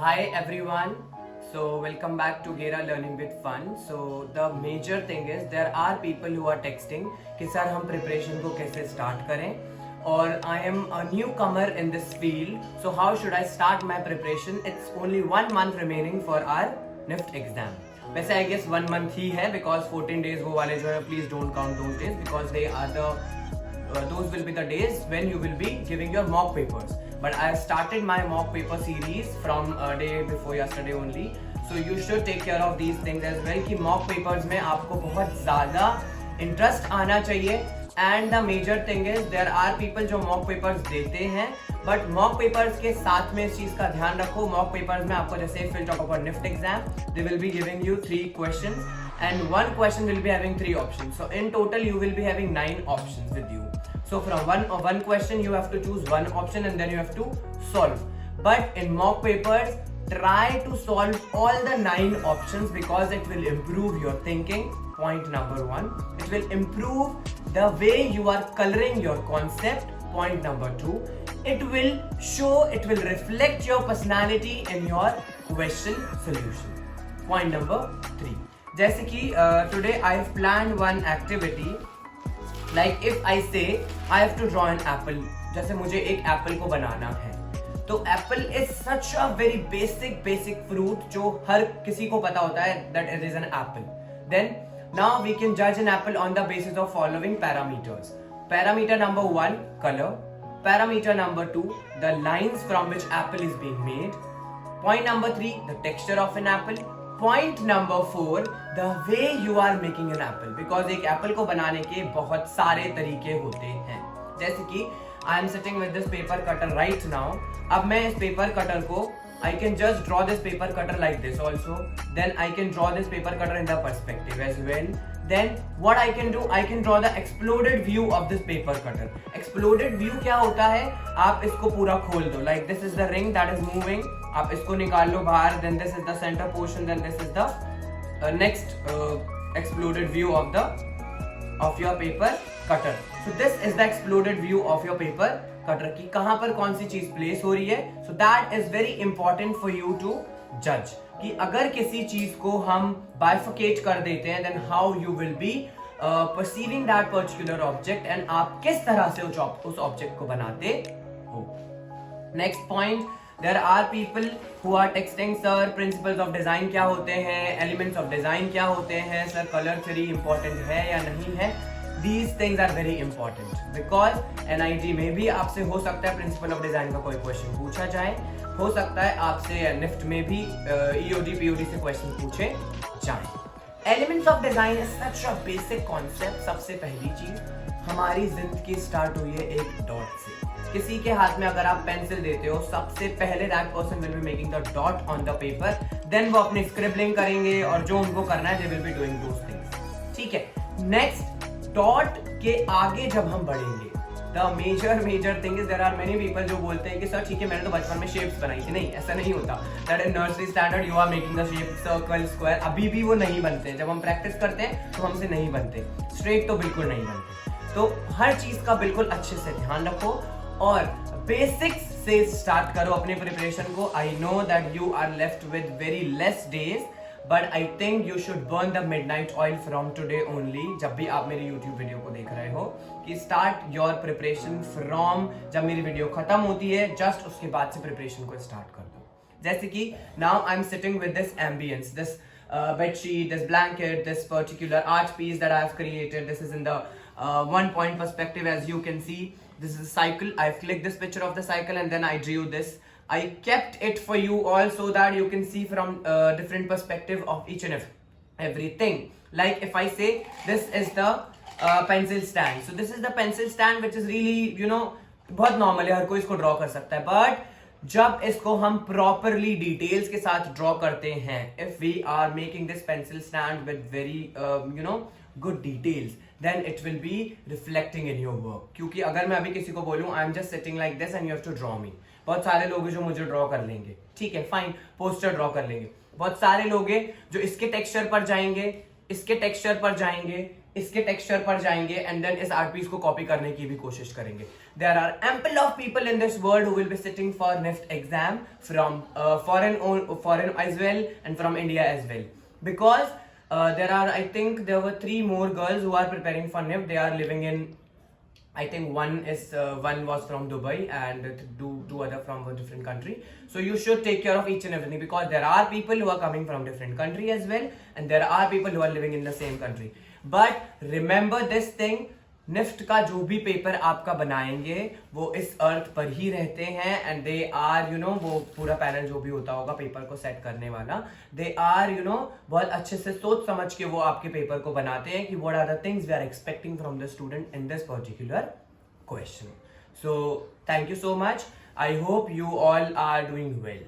Hi everyone. So welcome back to Gera Learning with Fun. So the major thing is there are people who are texting कि sir हम preparation को कैसे start करें और I am a newcomer in this field. So how should I start my preparation? It's only 1 month remaining for our NIFT exam. वैसे I guess 1 month ही है because 14 days वो वाले जो है please don't count those days because they are those will be the days when you will be giving your mock papers. But I started my mock paper series from a day before yesterday only. So you should take care of these things as well कि mock papers में आपको बहुत ज़्यादा interest आना चाहिए. And the major thing is there are people जो mock papers देते हैं but mock papers के साथ में इस चीज़ का ध्यान रखो. Mock papers में आपको जैसे if we'll talk about NIFT exam, they will be giving you 3 questions and one question will be having 3 options. So in total you will be having 9 options with you. So from one question you have to choose one option and then you have to solve. But in mock papers, try to solve all the 9 options because it will improve your thinking. Point number 1. It will improve the way you are coloring your concept. Point number 2. It will reflect your personality in your question solution. Point number 3. जैसे कि today I have planned one activity. Like if I say I have to draw an apple, जैसे मुझे एक Apple को बनाना है तो apple is such a very basic fruit जो हर किसी को पता होता है that it is an apple. Then now we can जज an apple on the basis of following parameters. Parameter number 1 colour, parameter number 2 the lines from which apple is being made, point number 3 the texture of an apple, point number 4 the way you are making an apple. Because एक Apple को बनाने के बहुत सारे तरीके होते हैं. जैसे कि I am sitting with this paper cutter right now. अब मैं इस पेपर कटर को I can just draw this paper cutter like this also. Then I can draw this paper cutter in the perspective as well. Then what I can do, I can draw the exploded view of this paper cutter. Exploded view क्या होता है? आप इसको पूरा खोल दो. Like this is the ring that is moving. आप इसको निकाल लो बाहर. Then this is the center portion. Then this is the next exploded view of your paper cutter. So this is the exploded view of your paper cutter की कहां पर कौन सी चीज place हो रही है. So that is very important for you to judge कि अगर किसी चीज को हम bifurcate कर देते हैं then how you will be perceiving that particular object and आप किस तरह से उस ऑब्जेक्ट को बनाते हो. Next point, there are people who are texting sir principles of design क्या होते हैं, elements of design क्या होते हैं, sir color theory important है या नहीं है. These things are very important because NIT में भी आपसे हो सकता है प्रिंसिपल ऑफ डिजाइन का कोई क्वेश्चन पूछा जाए, हो सकता है आपसे निफ्ट में भी EOD POD से क्वेश्चन पूछे जाए. Elements of design is such a basic concept. सबसे पहली चीज हमारी जिंदगी स्टार्ट हुई है एक डॉट से. किसी के हाथ में अगर आप पेंसिल देते हो सबसे पहले that person will be making the dot on the paper. Then वो अपनी स्क्रिबलिंग करेंगे और जो उनको करना है they will be doing those things. ठीक है. नेक्स्ट, डॉट के आगे जब हम बढ़ेंगे the major thing is there are many people जो बोलते हैं कि सर ठीक है मैंने तो बचपन में शेप्स बनाई थी. नहीं, ऐसा नहीं होता. That in nursery standard you are making the shape circle square. अभी भी वो नहीं बनते. जब हम प्रैक्टिस करते हैं तो हमसे नहीं बनते. स्ट्रेट तो बिल्कुल नहीं बनते. तो हर चीज का बिल्कुल अच्छे से ध्यान रखो और बेसिक्स से स्टार्ट करो अपने प्रिपरेशन को. I know that you are left with very less days but I think you should burn the midnight oil from today only. जब भी आप मेरी YouTube वीडियो को देख रहे हो कि start your preparation from जब मेरी वीडियो खत्म होती है just उसके बाद से प्रिपरेशन को स्टार्ट कर दो. जैसे कि now I'm sitting with this ambience, this bed sheet, this blanket, this particular art piece that I have created. This is in the 1 point perspective as you can see. This is a cycle. I've clicked this picture of the cycle and then I drew this. I kept it for you all so that you can see from different perspective of each and everything. Like if I say this is the pencil stand. So this is the pencil stand which is really बहुत normal है, हर कोई इसको draw कर सकता है. But जब इसको हम properly details के साथ draw करते हैं, if we are making this pencil stand with very good details, then it will be reflecting in your work. क्योंकि अगर मैं अभी किसी को बोलूँ I am just sitting like this and you have to draw me, बहुत सारे लोग हैं जो मुझे ड्रॉ कर लेंगे. ठीक है, फाइन, पोस्टर ड्रॉ कर लेंगे. बहुत सारे लोग हैं जो इसके टेक्सचर पर जाएंगे, इसके टेक्सचर पर जाएंगे, इसके टेक्सचर पर जाएंगे एंड देन इस आर्ट पीस को कॉपी करने की भी कोशिश करेंगे. there are ample of people in this world who will be sitting for NIFT exam from foreign as well and from India as well, because I think there were 3 more girls who are preparing for NIFT. They are living in, I think one was from Dubai and two other from a different country. So you should take care of each and everything, because there are people who are coming from different country as well, and there are people who are living in the same country. But remember this thing, NIFT का जो भी paper आपका बनाएंगे वो इस अर्थ पर ही रहते हैं, एंड दे आर वो पूरा पैनल जो भी होता होगा पेपर को सेट करने वाला, दे आर बहुत अच्छे से सोच समझ के वो आपके पेपर को बनाते हैं कि what are the things we are expecting from the student in this particular question. So thank you so much. I hope you all are doing well.